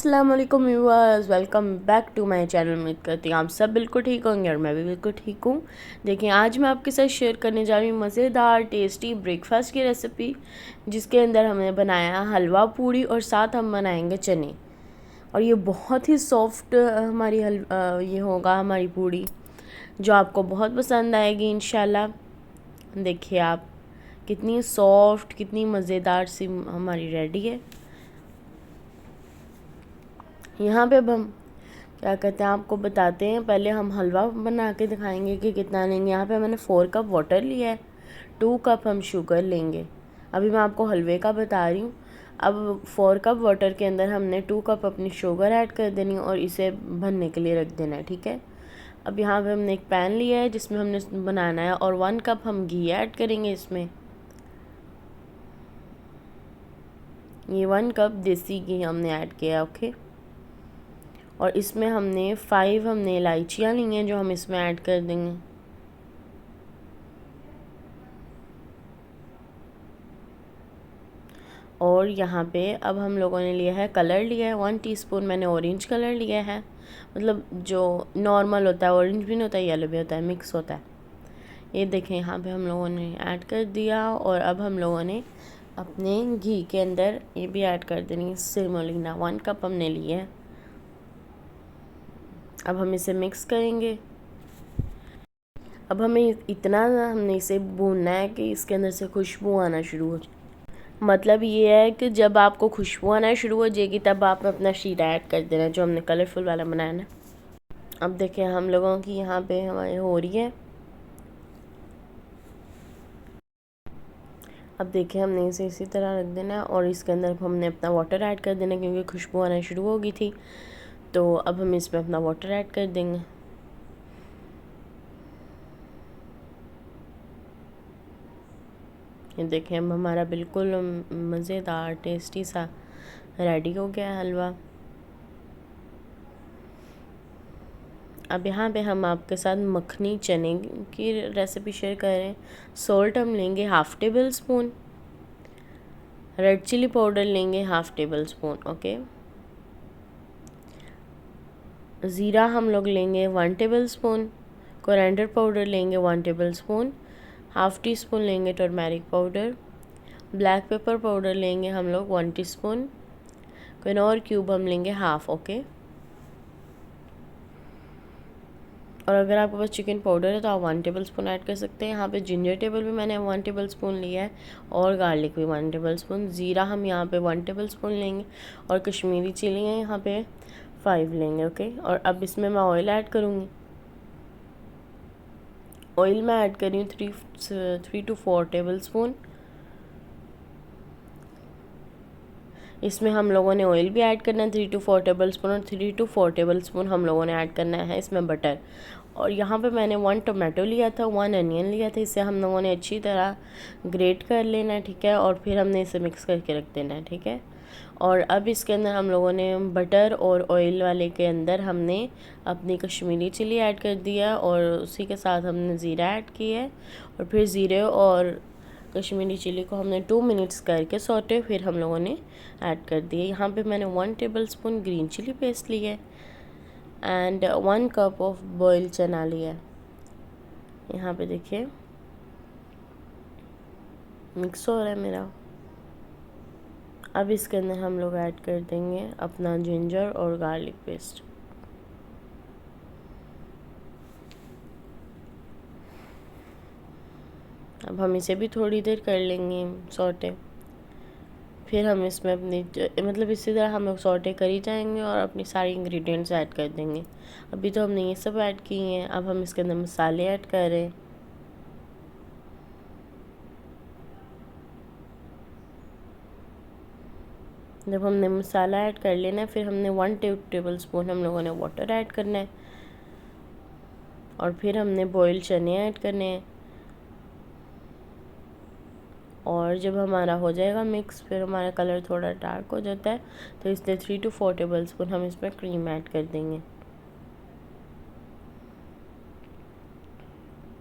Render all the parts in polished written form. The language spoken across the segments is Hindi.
अस्सलाम वालेकुम viewers, welcome back to my channel. उम्मीद करती हूँ आप सब बिल्कुल ठीक होंगे और मैं भी बिल्कुल ठीक हूँ। देखिए, आज मैं आपके साथ शेयर करने जा रही हूँ मज़ेदार टेस्टी ब्रेकफास्ट की रेसिपी, जिसके अंदर हमने बनाया हलवा पूड़ी और साथ हम बनाएंगे चने। और ये बहुत ही सॉफ्ट हमारी ये होगा हमारी पूड़ी, जो आपको बहुत पसंद आएगी इंशाल्लाह। देखिए आप, कितनी सॉफ्ट, कितनी मज़ेदार सी हमारी रेडी है। यहाँ पे अब हम क्या कहते हैं आपको बताते हैं। पहले हम हलवा बना के दिखाएंगे कि कितना लेंगे। यहाँ पे मैंने 4 कप वाटर लिया है, 2 कप हम शुगर लेंगे। अभी मैं आपको हलवे का बता रही हूँ। अब 4 कप वाटर के अंदर हमने 2 कप अपनी शुगर ऐड कर देनी है और इसे भरने के लिए रख देना है, ठीक है। अब यहाँ पे हमने एक पैन लिया है जिसमें हमने बनाना है और 1 कप हम घी ऐड करेंगे इसमें। ये 1 कप देसी घी हमने ऐड किया, ओके। और इसमें हमने 5 हमने इलायचियाँ ली हैं जो हम इसमें ऐड कर देंगे। और यहाँ पे अब हम लोगों ने लिया है, कलर लिया है 1 टीस्पून मैंने ऑरेंज कलर लिया है। मतलब जो नॉर्मल होता है, ऑरेंज भी नहीं होता है, येलो भी होता है, मिक्स होता है। ये देखें, यहाँ पे हम लोगों ने ऐड कर दिया। और अब हम लोगों ने अपने घी के अंदर ये भी ऐड कर देनी है सेमोलिना, 1 कप हमने लिया है। अब हम इसे मिक्स करेंगे। अब हमें इतना हमने इसे भूनना है कि इसके अंदर से खुशबू आना शुरू हो जाए। मतलब ये है कि जब आपको खुशबू आना शुरू हो जाएगी तब आप अपना शीरा ऐड कर देना, जो हमने कलरफुल वाला बनाया ना। अब देखें, हम लोगों की यहाँ पे हमारी हो रही है। अब देखें, हमने इसे इसी तरह रख देना और इसके अंदर हमने अपना वाटर ऐड कर देना, क्योंकि खुशबू आना शुरू हो गई थी। तो अब हम इसमें अपना वाटर ऐड कर देंगे। ये देखें, अब हमारा बिल्कुल मज़ेदार टेस्टी सा रेडी हो गया है हलवा। अब यहाँ पे हम आपके साथ मखनी चने की रेसिपी शेयर कर रहे हैं। सॉल्ट हम लेंगे 1/2 tablespoon, red chilli powder लेंगे 1/2 टेबल स्पून, ओके। ज़ीरा हम लोग लेंगे 1 टेबल स्पून, कोरिएंडर पाउडर लेंगे 1 टेबल स्पून, 1/2 टी स्पून लेंगे turmeric powder, black pepper powder लेंगे हम लोग 1 टीस्पून, क्विनोआ क्यूब हम लेंगे 1/2, ओके। और अगर आपके पास चिकन पाउडर है तो आप 1 टेबल स्पून ऐड कर सकते हैं। यहाँ पे जिंजर टेबल भी मैंने 1 टेबल स्पून लिया है और गार्लिक भी 1 टेबल स्पून। ज़ीरा हम यहाँ पे 1 टेबल स्पून लेंगे और कश्मीरी चिली है यहाँ पे 5 लेंगे, ओके। और अब इसमें मैं ऑयल ऐड करूँगी। ऑयल मैं ऐड कर रही हूँ 3 to 4 टेबल स्पून। इसमें हम लोगों ने ऑयल भी ऐड करना है 3 to 4 टेबल स्पून, और 3 to 4 टेबल स्पून हम लोगों ने ऐड करना है इसमें बटर। और यहाँ पे मैंने 1 टोमेटो लिया था, 1 अनियन लिया था। इसे हम लोगों ने अच्छी तरह ग्रेट कर लेना है, ठीक है। और फिर हमने इसे मिक्स करके रख देना है, ठीक है। और अब इसके अंदर हम लोगों ने बटर और ऑयल वाले के अंदर हमने अपनी कश्मीरी चिली ऐड कर दिया और उसी के साथ हमने ज़ीरा ऐड किया है। और फिर ज़ीरे और कश्मीरी चिली को हमने 2 मिनट्स करके सौटे फिर हम लोगों ने ऐड कर दिए। यहाँ पे मैंने 1 tablespoon green chilli paste लिया है एंड 1 कप ऑफ बॉइल्ड चना लिया है। यहाँ पे देखिए मिक्स हो रहा है मेरा। अब इसके अंदर हम लोग ऐड कर देंगे अपना जिंजर और गार्लिक पेस्ट। अब हम इसे भी थोड़ी देर कर लेंगे सौटे। फिर हम इसमें अपनी मतलब इसी तरह हम लोग सौटे कर ही जाएंगे और अपनी सारी इंग्रेडिएंट्स ऐड कर देंगे। अभी तो हमने ये सब ऐड किए हैं, अब हम इसके अंदर मसाले ऐड कर रहे हैं। जब हमने मसाला ऐड कर लेना है फिर हमने 1 टेबल स्पून हम लोगों ने वाटर ऐड करना है और फिर हमने बॉइल्ड चने ऐड करने हैं। और जब हमारा हो जाएगा मिक्स, फिर हमारा कलर थोड़ा डार्क हो जाता है तो इसलिए 3 to 4 टेबल स्पून हम इसमें क्रीम ऐड कर देंगे।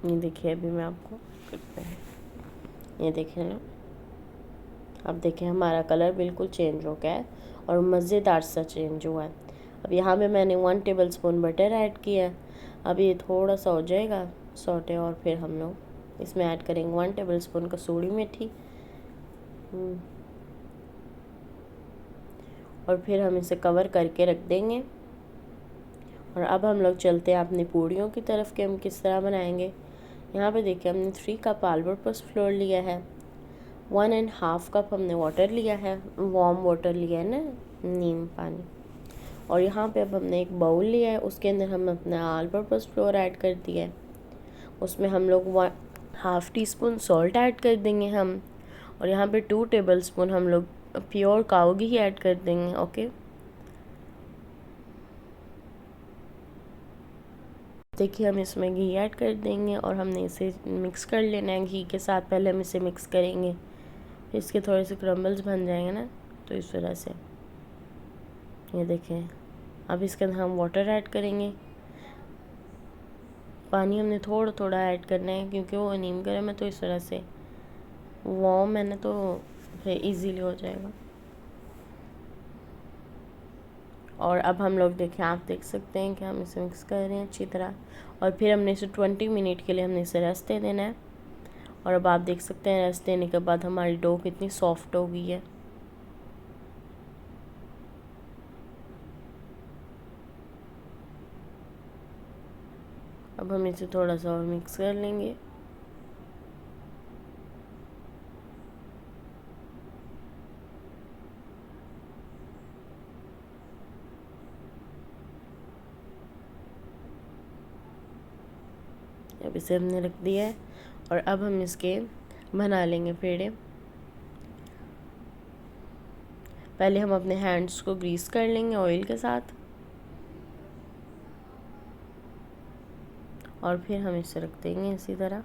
ये देखिए, अभी मैं आपको करते हैं, ये देखिए ना। अब देखिए हमारा कलर बिल्कुल चेंज हो गया है और मज़ेदार सा चेंज हुआ है। अब यहाँ पे मैंने 1 टेबलस्पून बटर ऐड किया है। अब ये थोड़ा सा हो जाएगा सौटे और फिर हम लोग इसमें ऐड करेंगे 1 टेबलस्पून कसूरी मेथी। और फिर हम इसे कवर करके रख देंगे। और अब हम लोग चलते हैं अपनी पूड़ियों की तरफ कि हम किस तरह बनाएंगे। यहाँ पे देखिए हमने 3 कप ऑल पर्पस फ्लोर लिया है, 1.5 कप हमने वाटर लिया है, वार्म वाटर लिया है ना, नीम पानी। और यहाँ पे अब हमने एक बाउल लिया है, उसके अंदर हम अपना ऑल पर्पस फ्लोर ऐड कर दिया है। उसमें हम लोग 1/2 टीस्पून सॉल्ट ऐड कर देंगे हम। और यहाँ पे 2 टेबलस्पून हम लोग प्योर काऊ घी ऐड कर देंगे। ओके, देखिए हम इसमें घी ऐड कर देंगे और हमने इसे मिक्स कर लेना है घी के साथ। पहले हम इसे मिक्स करेंगे, फिर इसके थोड़े से क्रम्बल्स बन जाएंगे ना, तो इस तरह से। ये देखें, अब इसके अंदर हम वाटर ऐड करेंगे। पानी हमने थोड़ा थोड़ा ऐड करना है क्योंकि वो नीम गर्म है, तो इस तरह से वार्म है ना, तो फिर इजीली हो जाएगा। और अब हम लोग देखें, आप देख सकते हैं कि हम इसे मिक्स कर रहे हैं अच्छी तरह। और फिर हमने इसे 20 मिनट के लिए हमने इसे रेस्ट दे देना है। और अब आप देख सकते हैं रेस्ट देने के बाद हमारी डो कितनी सॉफ्ट हो गई है। अब हम इसे थोड़ा सा और मिक्स कर लेंगे। अब इसे हमने रख दिया है और अब हम इसके बना लेंगे पेड़े। पहले हम अपने हैंड्स को ग्रीस कर लेंगे ऑयल के साथ और फिर हम इसे रख देंगे इसी तरह।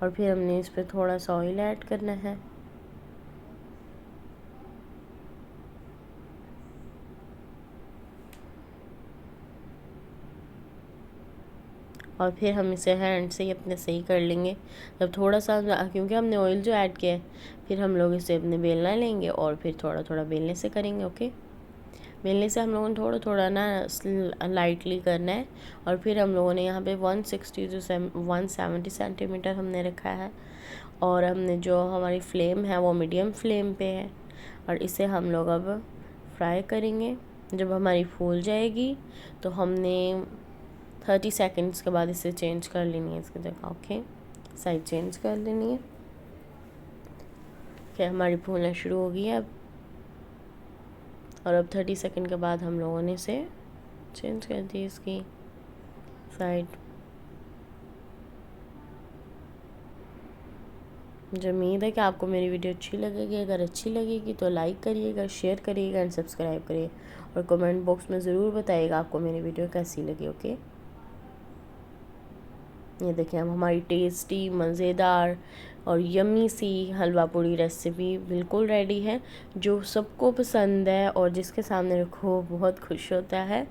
और फिर हमने इस पर थोड़ा सा ऑयल ऐड करना है। और फिर हम इसे हैंड से ही अपने सही कर लेंगे। जब थोड़ा सा, क्योंकि हमने ऑयल जो ऐड किया है, फिर हम लोग इसे अपने बेलना लेंगे और फिर थोड़ा थोड़ा बेलने से करेंगे। ओके, बेलने से हम लोगों ने थोड़ा थोड़ा ना लाइटली करना है। और फिर हम लोगों ने यहाँ पे 160 से 170 सेंटीमीटर हमने रखा है। और हमने जो हमारी फ्लेम है वो मीडियम फ्लेम पे है। और इसे हम लोग अब फ्राई करेंगे। जब हमारी फूल जाएगी तो हमने 30 सेकंड्स के बाद इसे चेंज कर लेनी है इसकी जगह। ओके, साइड चेंज कर लेनी है। फिर हमारी फूलना शुरू हो गई है अब। और अब 30 सेकंड के बाद हम लोगों ने इसे चेंज कर दी इसकी साइड। मुझे उम्मीद है कि आपको मेरी वीडियो अच्छी लगेगी। अगर अच्छी लगेगी तो लाइक करिएगा, शेयर करिएगा एंड सब्सक्राइब करिए। और कमेंट बॉक्स में ज़रूर बताइएगा आपको मेरी वीडियो कैसी लगी। ओके, ये देखिए अब हमारी टेस्टी, मज़ेदार और यम्मी सी हलवा पूड़ी रेसिपी बिल्कुल रेडी है, जो सबको पसंद है और जिसके सामने रखो बहुत खुश होता है।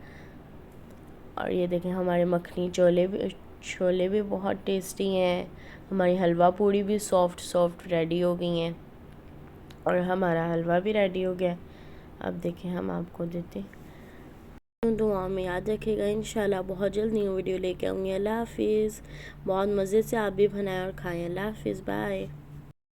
और ये देखें हमारे मखनी छोले भी बहुत टेस्टी हैं। हमारी हलवा पूड़ी भी सॉफ्ट रेडी हो गई हैं और हमारा हलवा भी रेडी हो गया। अब देखें हम आपको देते, दुआ में याद रखिएगा। इंशाल्लाह बहुत जल्द न्यू वीडियो लेके आऊँगी। अल्लाह हाफिज़। बहुत मज़े से आप भी बनाएं और खाएं। अल्लाह हाफिज़, बाय।